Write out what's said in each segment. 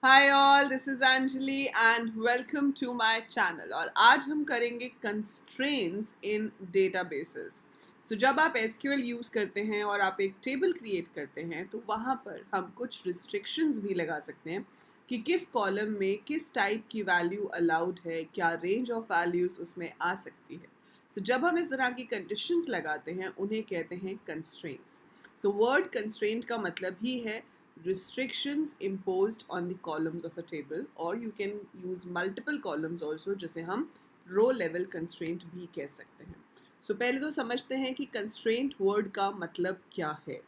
Hi all, this is Anjali and welcome to my channel. और आज हम करेंगे कंस्ट्रेंट्स इन डेटाबेसेस। सो जब आप एसक्यूएल यूज़ करते हैं और आप एक टेबल क्रिएट करते हैं तो वहाँ पर हम कुछ रिस्ट्रिक्शंस भी लगा सकते हैं कि किस कॉलम में किस टाइप की वैल्यू अलाउड है, क्या रेंज ऑफ वैल्यूज़ उसमें आ सकती है। सो जब हम इस तरह की कंडीशंस लगाते हैं उन्हें कहते हैं कंस्ट्रेंट्स। सो वर्ड कंस्ट्रेंट का मतलब ही है restrictions imposed on the columns of a table, or you can use multiple columns also, जिसे हम row level constraint भी कह सकते हैं। पहले तो समझते हैं कि constraint word का मतलब क्या है।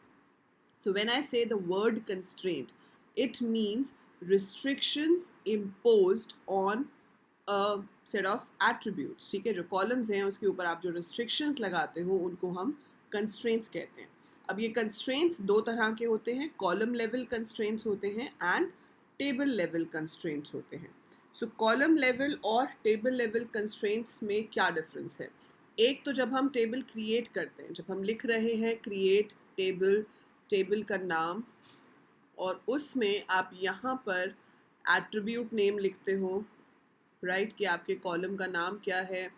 When I say the word constraint, it means restrictions imposed on a set of attributes। ठीक है, जो columns हैं उसके ऊपर आप जो restrictions लगाते हो उनको हम constraints कहते हैं। अब ये कंस्ट्रेंट्स दो तरह के होते हैं, कॉलम लेवल कंस्ट्रेंट्स होते हैं एंड टेबल लेवल कंस्ट्रेंट्स होते हैं। कॉलम लेवल और टेबल लेवल कंस्ट्रेंट्स में क्या डिफरेंस है? एक तो जब हम टेबल क्रिएट करते हैं, जब हम लिख रहे हैं क्रिएट टेबल, टेबल का नाम, और उसमें आप यहाँ पर एट्रीब्यूट नेम लिखते हो, राइट, कि आपके कॉलम का नाम क्या है,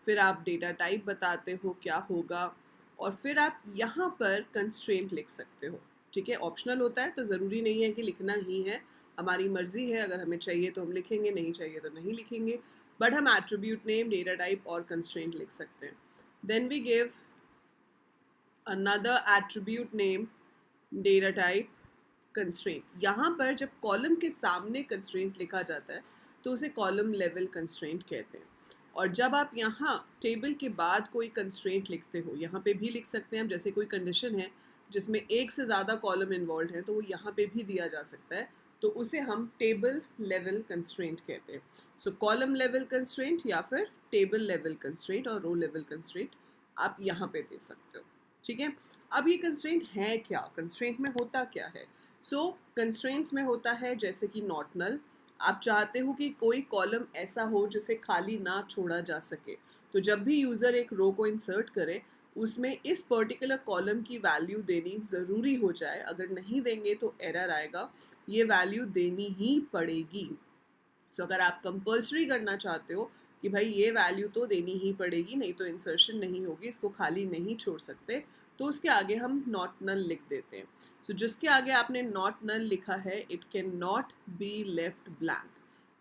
फिर आप डेटा टाइप बताते हो क्या होगा, और फिर आप यहाँ पर कंस्ट्रेंट लिख सकते हो। ठीक है, ऑप्शनल होता है तो ज़रूरी नहीं है कि लिखना ही है, हमारी मर्जी है, अगर हमें चाहिए तो हम लिखेंगे, नहीं चाहिए तो नहीं लिखेंगे, बट हम एट्रीब्यूट नेम, डेटा टाइप और कंस्ट्रेंट लिख सकते हैं। Then we give another attribute name, data type, constraint. यहाँ पर जब कॉलम के सामने कंस्ट्रेंट लिखा जाता है तो उसे कॉलम लेवल कंस्ट्रेंट कहते हैं। और जब आप यहाँ टेबल के बाद कोई कंस्ट्रेंट लिखते हो, यहाँ पे भी लिख सकते हैं हम, जैसे कोई कंडीशन है जिसमें एक से ज़्यादा कॉलम इन्वॉल्व है तो वो यहाँ पे भी दिया जा सकता है, तो उसे हम टेबल लेवल कंस्ट्रेंट कहते हैं। कॉलम लेवल कंस्ट्रेंट या फिर टेबल लेवल कंस्ट्रेंट और रो लेवल कंस्ट्रेंट आप यहाँ पे दे सकते हो। ठीक है, अब ये कंस्ट्रेंट है क्या, कंस्ट्रेंट में होता क्या है? कंस्ट्रेंट्स में होता है जैसे कि नॉट नल। आप चाहते हो कि कोई कॉलम ऐसा हो जिसे खाली ना छोड़ा जा सके, तो जब भी यूज़र एक रो को इंसर्ट करे उसमें इस पर्टिकुलर कॉलम की वैल्यू देनी ज़रूरी हो जाए। अगर नहीं देंगे तो एरर आएगा, ये वैल्यू देनी ही पड़ेगी। अगर आप कंपल्सरी करना चाहते हो कि भाई ये वैल्यू तो देनी ही पड़ेगी, नहीं तो इंसर्शन नहीं होगी, इसको खाली नहीं छोड़ सकते, तो उसके आगे हम नॉट नल लिख देते हैं। जिसके आगे आपने नॉट नल लिखा है, it can not be left blank,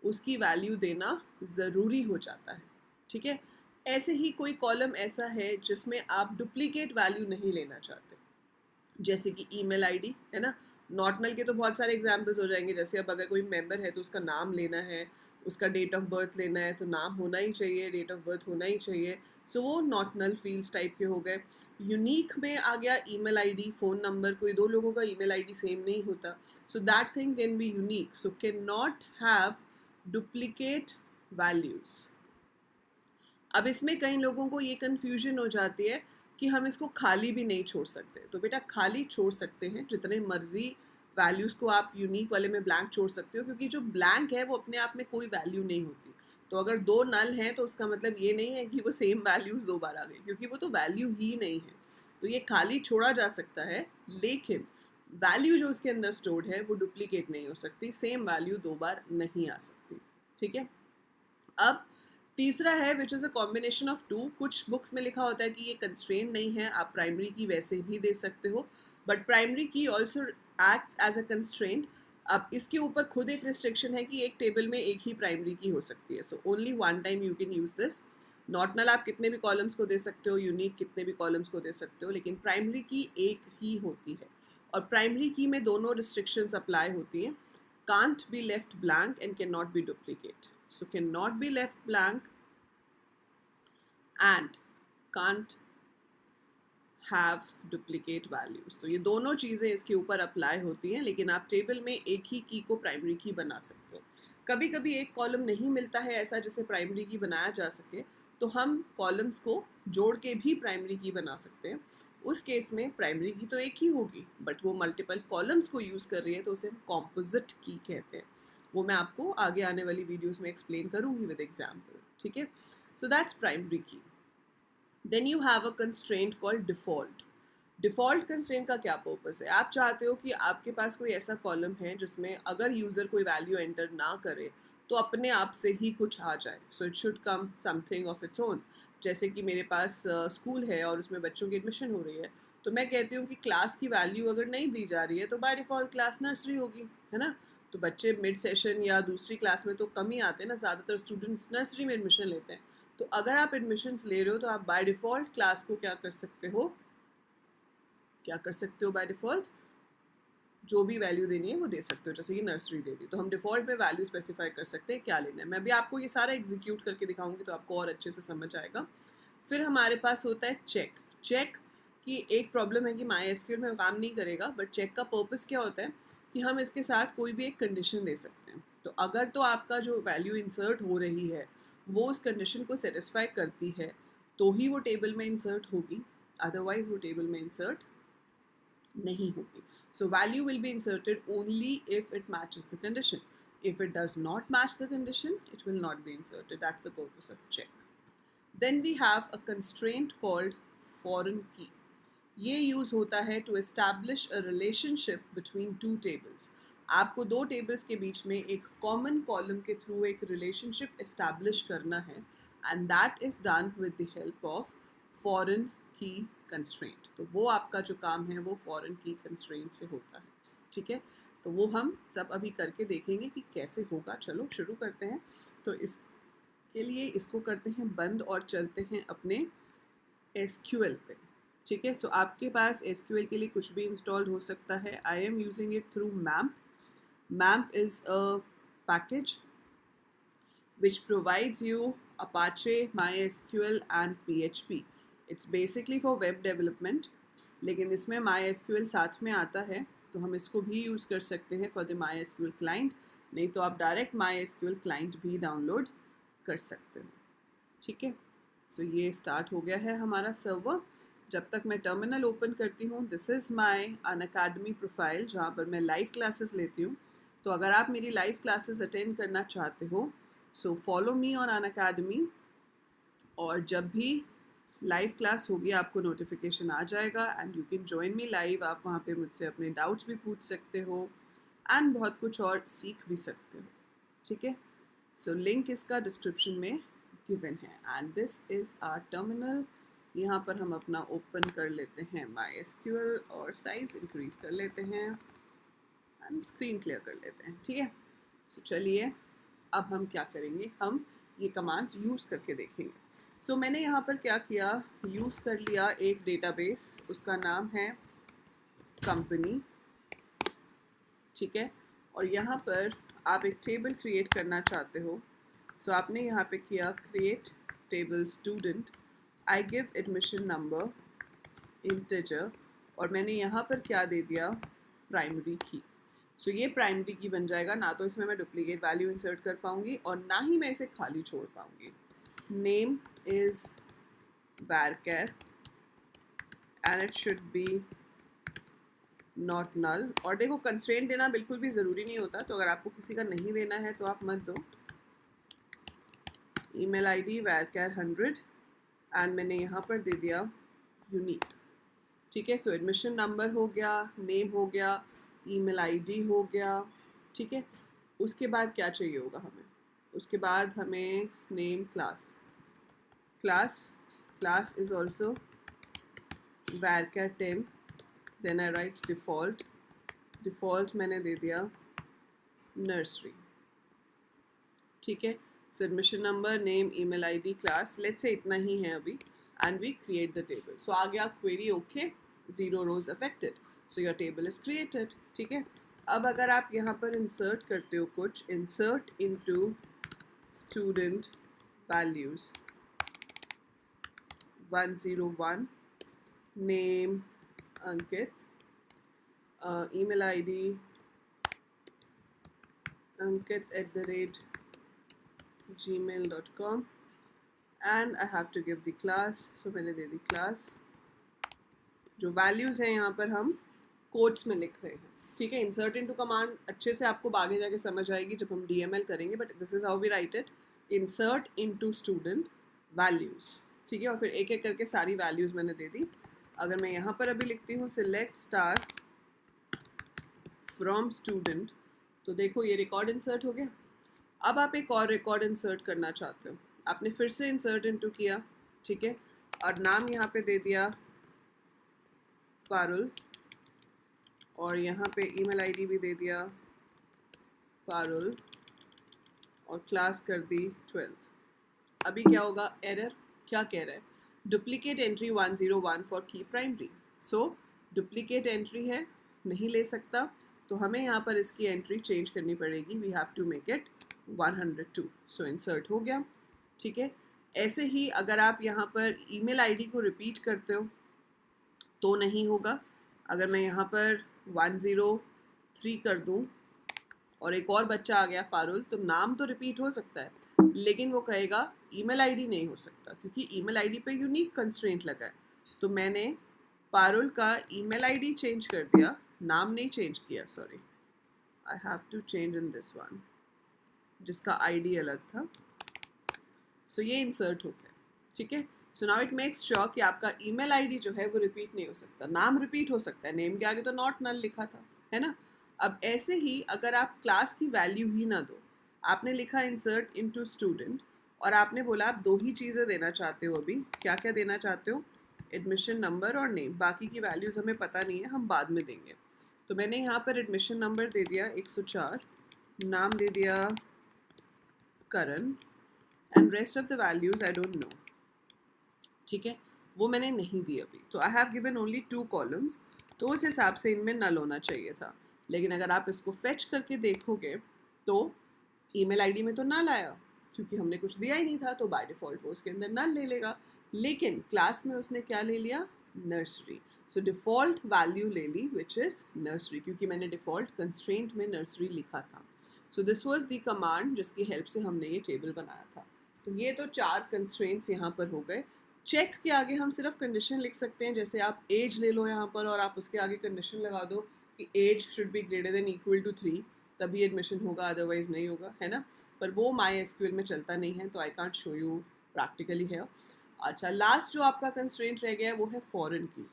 उसकी वैल्यू देना ज़रूरी हो जाता है। ठीक है, ऐसे ही कोई कॉलम ऐसा है जिसमें आप डुप्लीकेट वैल्यू नहीं लेना चाहते, जैसे कि ईमेल आईडी है ना। नॉट नल के तो बहुत सारे एग्जांपल्स हो जाएंगे, जैसे अब अगर कोई मेंबर है तो उसका नाम लेना है, उसका डेट ऑफ बर्थ लेना है, तो नाम होना ही चाहिए, डेट ऑफ बर्थ होना ही चाहिए। वो नॉट नल फील्ड्स टाइप के हो गए। यूनिक में आ गया ईमेल आईडी, फ़ोन नंबर, कोई दो लोगों का ईमेल आईडी सेम नहीं होता, that thing can be unique, can not have duplicate values. अब इसमें कई लोगों को ये कन्फ्यूजन हो जाती है कि हम इसको खाली भी नहीं छोड़ सकते। तो बेटा खाली छोड़ सकते हैं, जितने मर्जी वैल्यूज़ को आप यूनिक वाले में ब्लैंक छोड़ सकते हो, क्योंकि जो ब्लैंक है वो अपने आप में कोई वैल्यू नहीं होती। तो अगर दो नल हैं तो उसका मतलब ये नहीं है कि वो सेम वैल्यूज़ दो बार आ गई, क्योंकि वो तो वैल्यू ही नहीं है। तो ये खाली छोड़ा जा सकता है, लेकिन वैल्यू जो उसके अंदर स्टोर्ड है वो डुप्लीकेट नहीं हो सकती, सेम वैल्यू दो बार नहीं आ सकती। ठीक है, अब तीसरा है which is a combination of two. कुछ बुक्स में लिखा होता है कि ये कंस्ट्रेंट नहीं है, आप प्राइमरी की वैसे भी दे सकते हो, but primary key also acts as a constraint. अब इसके ऊपर खुद एक रिस्ट्रिक्शन है कि एक टेबल में एक ही प्राइमरी की हो सकती है, so only one time you can use this. Not null आप कितने भी कॉलम्स को दे सकते हो, यूनिक कितने भी कॉलम्स को दे सकते हो, लेकिन प्राइमरी की एक ही होती है। और प्राइमरी की में दोनों रिस्ट्रिक्शंस अप्लाई होती हैं, can't be left blank and cannot be duplicate. So cannot be left blank and can't have duplicate values. तो ये दोनों चीज़ें इसके ऊपर अप्लाई होती हैं, लेकिन आप टेबल में एक ही की को प्राइमरी की बना सकते हो। कभी कभी एक कॉलम नहीं मिलता है ऐसा जिसे प्राइमरी की बनाया जा सके, तो हम कॉलम्स को जोड़ के भी प्राइमरी की बना सकते हैं। उस केस में प्राइमरी की तो एक ही होगी, बट वो मल्टीपल कॉलम्स को यूज़ कर रही है, तो उसे हम कॉम्पोजिट की कहते हैं। वो मैं आपको आगे आने वाली वीडियोस में एक्सप्लेन करूँगी विद एग्जाम्पल। ठीक है, सो दैट्स प्राइमरी की। Then you have a constraint called default. Default constraint का क्या पर्पस है? आप चाहते हो कि आपके पास कोई ऐसा कॉलम है जिसमें अगर यूज़र कोई वैल्यू एंटर ना करे तो अपने आप से ही कुछ आ जाए, so it should come something of its own. जैसे कि मेरे पास स्कूल है और उसमें बच्चों की एडमिशन हो रही है, तो मैं कहती हूँ कि क्लास की वैल्यू अगर नहीं दी जा रही है तो बाय डिफ़ॉल्ट क्लास नर्सरी होगी, है ना? तो बच्चे मिड सेशन या दूसरी क्लास में तो कम ही आते हैं ना, ज़्यादातर स्टूडेंट्स नर्सरी में एडमिशन लेते हैं। तो अगर आप एडमिशन्स ले रहे हो तो आप बाय डिफ़ॉल्ट क्लास को क्या कर सकते हो, बाय डिफ़ॉल्ट जो भी वैल्यू देनी है वो दे सकते हो, जैसे कि नर्सरी दे दी तो हम डिफ़ॉल्ट में वैल्यू स्पेसिफाई कर सकते हैं क्या लेना है। मैं भी आपको ये सारा एग्जीक्यूट करके दिखाऊंगी तो आपको और अच्छे से समझ आएगा। फिर हमारे पास होता है चेक। चेक की एक प्रॉब्लम है कि माई एसक्यूएल में काम नहीं करेगा, बट चेक का पर्पस क्या होता है कि हम इसके साथ कोई भी एक कंडीशन दे सकते हैं। तो अगर तो आपका जो वैल्यू इंसर्ट हो रही है वो उस कंडीशन को सेटिस्फाई करती है तो ही वो टेबल में इंसर्ट होगी, अदरवाइज वो टेबल में इंसर्ट नहीं होगी। So value will be inserted only if it matches the condition. If it does not match the condition, it will not be inserted. That's the purpose of check. Then we have a constraint called foreign key. ये use होता है to establish a relationship between two tables. आपको दो tables के बीच में एक common column के through एक relationship establish करना है, and that is done with the help of foreign key constraint. तो वो आपका जो काम है वो foreign key constraint से होता है, ठीक है? तो वो हम सब अभी करके देखेंगे कि कैसे होगा। चलो शुरू करते हैं। तो इसके लिए इसको करते हैं बंद और चलते हैं अपने SQL पे, ठीक है? सो आपके पास SQL के लिए कुछ भी इंस्टॉल्ड हो सकता है। I am using it through MAMP. MAMP is a package which provides you Apache, MySQL and PHP. It's basically for web development, लेकिन इसमें MySQL साथ में आता है तो हम इसको भी यूज़ कर सकते हैं फॉर द MySQL क्लाइंट, नहीं तो आप डायरेक्ट MySQL क्लाइंट भी डाउनलोड कर सकते हो, ठीक है? सो ये स्टार्ट हो गया है हमारा सर्वर। जब तक मैं टर्मिनल ओपन करती हूँ, this is my Unacademy profile जहाँ पर मैं लाइव क्लासेस लेती हूँ। तो अगर आप मेरी लाइव क्लासेस अटेंड करना चाहते हो, so follow me on Unacademy, और जब भी लाइव क्लास होगी आपको नोटिफिकेशन आ जाएगा and you can join me live. आप वहाँ पे मुझसे अपने डाउट्स भी पूछ सकते हो एंड बहुत कुछ और सीख भी सकते हो, ठीक है? सो लिंक इसका डिस्क्रिप्शन में गिवन है and this is our terminal. यहाँ पर हम अपना ओपन कर लेते हैं MySQL और साइज़ इंक्रीज़ कर लेते हैं एंड स्क्रीन क्लियर कर लेते हैं, ठीक है? सो चलिए अब हम क्या करेंगे, हम ये कमांड्स यूज़ करके देखेंगे। सो मैंने यहाँ पर क्या किया, यूज़ कर लिया एक डेटाबेस, उसका नाम है कंपनी, ठीक है? और यहाँ पर आप एक टेबल क्रिएट करना चाहते हो, सो आपने यहाँ पे किया create table student, I give admission number integer, और मैंने यहाँ पर क्या दे दिया, प्राइमरी की। सो ये प्राइमरी की बन जाएगा, ना तो इसमें मैं डुप्लीकेट वैल्यू इंसर्ट कर पाऊँगी और ना ही मैं इसे खाली छोड़ पाऊँगी। Name is varchar and it should be not null. और देखो कंस्ट्रेंट देना बिल्कुल भी ज़रूरी नहीं होता, तो अगर आपको किसी का नहीं देना है तो आप मत दो। ईमेल आईडी varchar 100 एंड मैंने यहाँ पर दे दिया यूनिक, ठीक है? सो एडमिशन नंबर हो गया, नेम हो गया, ईमेल आईडी हो गया, ठीक है? उसके बाद क्या चाहिए होगा हमें, उसके बाद हमें name class is also varchar 10, then I write default मैंने दे दिया नर्सरी, ठीक है? So admission number, name, email ID, class, let's say इतना ही है अभी and we create the table. So आ गया query okay, 0 rows affected, so your table is created, ठीक है? अब अगर आप यहाँ पर इंसर्ट करते हो कुछ, insert into student values 101, name Ankit, email ID ankit@gmail.com and I have to give the class, so मैंने दे दी क्लास। जो वैल्यूज़ हैं यहाँ पर हम कोट्स में लिख रहे हैं, ठीक है? इंसर्ट इनटू कमांड अच्छे से आपको आगे जाके समझ आएगी जब हम DML करेंगे, but this is how we write it, insert into student values, ठीक है? और फिर एक एक करके सारी वैल्यूज़ मैंने दे दी। अगर मैं यहाँ पर अभी लिखती हूँ सिलेक्ट स्टार फ्रॉम स्टूडेंट, तो देखो ये रिकॉर्ड इंसर्ट हो गया। अब आप एक और रिकॉर्ड इंसर्ट करना चाहते हो, आपने फिर से इंसर्ट इनटू किया, ठीक है, और नाम यहाँ पे दे दिया पारुल, और यहाँ पे ईमेल आईडी भी दे दिया पारुल, और क्लास कर दी 12th। अभी क्या होगा, एरर क्या कह रहा है, डुप्लीकेट एंट्री 101 फॉर की प्राइमरी। सो डुप्लीकेट एंट्री है, नहीं ले सकता, तो हमें यहाँ पर इसकी एंट्री चेंज करनी पड़ेगी, we have to make it 102। So insert हो गया, ठीक है। ऐसे ही अगर आप यहाँ पर ईमेल आईडी को रिपीट करते हो तो नहीं होगा। अगर मैं यहाँ पर 103 कर दूँ और एक और बच्चा आ गया पारुल, तो नाम तो रिपीट हो सकता है, लेकिन वो कहेगा ईमेल आईडी नहीं हो सकता, क्योंकि ईमेल आईडी पे यूनिक कंस्ट्रेंट लगा है। तो मैंने पारुल का ईमेल आईडी चेंज कर दिया, नाम नहीं चेंज किया, sorry, I have to change in this one, जिसका आईडी अलग था। सो ये इंसर्ट हो गया, ठीक है। So now it makes sure कि आपका ईमेल आईडी जो है वो रिपीट नहीं हो सकता। नाम रिपीट हो सकता है, नेम के आगे तो नॉट नल लिखा था, है ना। अब ऐसे ही अगर आप क्लास की वैल्यू ही ना दो, आपने लिखा इंसर्ट इनटू स्टूडेंट, और आपने बोला आप दो ही चीज़ें देना चाहते हो, अभी क्या क्या देना चाहते हो, एडमिशन नंबर और नेम, बाकी की वैल्यूज़ हमें पता नहीं है, हम बाद में देंगे। तो मैंने यहाँ पर एडमिशन नंबर दे दिया 104, नाम दे दिया Karan, and rest of the values I don't know, ठीक है, वो मैंने नहीं दी अभी। तो I have given only 2 columns, तो उस हिसाब से इनमें नल होना चाहिए था। लेकिन अगर आप इसको फेच करके देखोगे तो ईमेल आईडी में तो नल आया, क्योंकि हमने कुछ दिया ही नहीं था, तो बाय डिफ़ॉल्ट वो उसके अंदर नल ले लेगा। लेकिन क्लास में उसने क्या ले लिया, नर्सरी। सो डिफ़ॉल्ट वैल्यू ले ली विच इज़ नर्सरी, क्योंकि मैंने डिफ़ॉल्ट कंस्ट्रेंट में नर्सरी लिखा था। So this was the command जिसकी हेल्प से हमने ये टेबल बनाया था। तो ये तो 4 कंस्ट्रेंट्स यहाँ पर हो गए। चेक के आगे हम सिर्फ कंडीशन लिख सकते हैं, जैसे आप एज ले लो यहाँ पर और आप उसके आगे कंडीशन लगा दो कि age should be greater than equal to 3, तभी एडमिशन होगा, अदरवाइज नहीं होगा, है ना। पर वो MySQL में चलता नहीं है, तो I can't show you practically है। अच्छा, लास्ट जो आपका कंस्ट्रेंट रह गया है वो है फॉरेन की।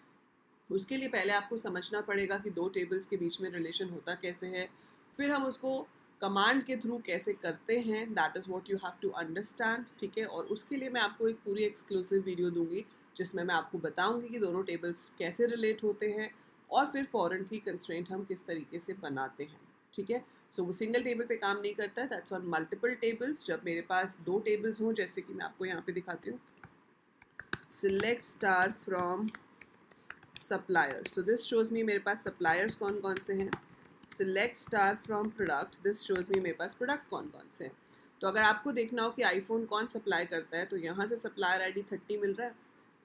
उसके लिए पहले आपको समझना पड़ेगा कि 2 टेबल्स के बीच में रिलेशन होता कैसे है, फिर हम उसको कमांड के थ्रू कैसे करते हैं, that is what you have to understand, ठीक है। और उसके लिए मैं आपको एक पूरी एक्सक्लूसिव वीडियो दूंगी जिसमें मैं आपको बताऊंगी कि दोनों टेबल्स कैसे रिलेट होते हैं और फिर फॉरेन की कंस्ट्रेंट हम किस तरीके से बनाते हैं, ठीक है। सो वो सिंगल टेबल पे काम नहीं करता है, दैट्स ऑन मल्टीपल टेबल्स। जब मेरे पास 2 टेबल्स हों, जैसे कि मैं आपको यहाँ पे दिखाती हूँ, select star from supplier, so this shows मी मेरे पास सप्लायर्स कौन कौन से हैं। Select star from product, this shows मी मेरे पास प्रोडक्ट कौन कौन से हैं। तो अगर आपको देखना हो कि आईफोन कौन सप्लाई करता है, तो यहाँ से सप्लायर आईडी 30 मिल रहा है,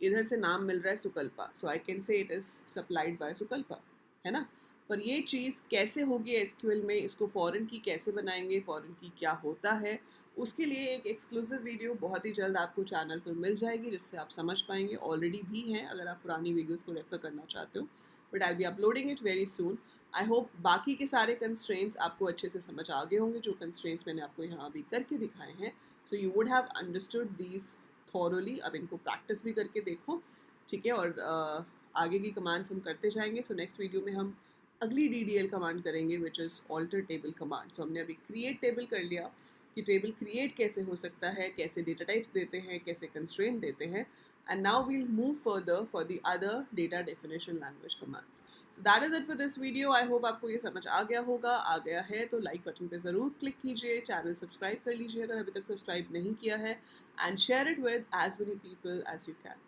इधर से नाम मिल रहा है Sukalpa, so I can say it is supplied by Sukalpa, है ना। पर ये चीज़ कैसे होगी एसक्यूएल में, इसको फॉरेन की कैसे बनाएंगे, फॉरेन की क्या होता है, उसके लिए एक एक्सक्लूसिव वीडियो बहुत ही जल्द आपको चैनल पर मिल जाएगी, जिससे आप समझ पाएंगे। ऑलरेडी भी हैं अगर आप पुरानी वीडियोस को रेफर करना चाहते हो, but I be uploading it very soon. I hope बाकी के सारे कंस्ट्रेंट्स आपको अच्छे से समझ आ गए होंगे, जो कंस्ट्रेंट्स मैंने आपको यहाँ अभी करके दिखाए हैं। So you would have understood these thoroughly. अब इनको प्रैक्टिस भी करके देखो, ठीक है, और आगे की कमांड्स हम करते जाएंगे। सो नेक्स्ट वीडियो में हम अगली DDL कमांड करेंगे which is alter table command. So हमने अभी क्रिएट टेबल कर लिया कि टेबल क्रिएट कैसे हो सकता है, कैसे डेटा टाइप्स देते हैं, कैसे कंस्ट्रेंट देते हैं, and now we'll move further for the other data definition language commands. So that is it for this video. I hope आपको ये समझ आ गया होगा। आ गया है तो लाइक बटन पे ज़रूर क्लिक कीजिए, चैनल सब्सक्राइब कर लीजिए अगर अभी तक सब्सक्राइब नहीं किया है, and share it with as many people as you can.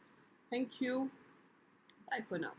Thank you. Bye for now.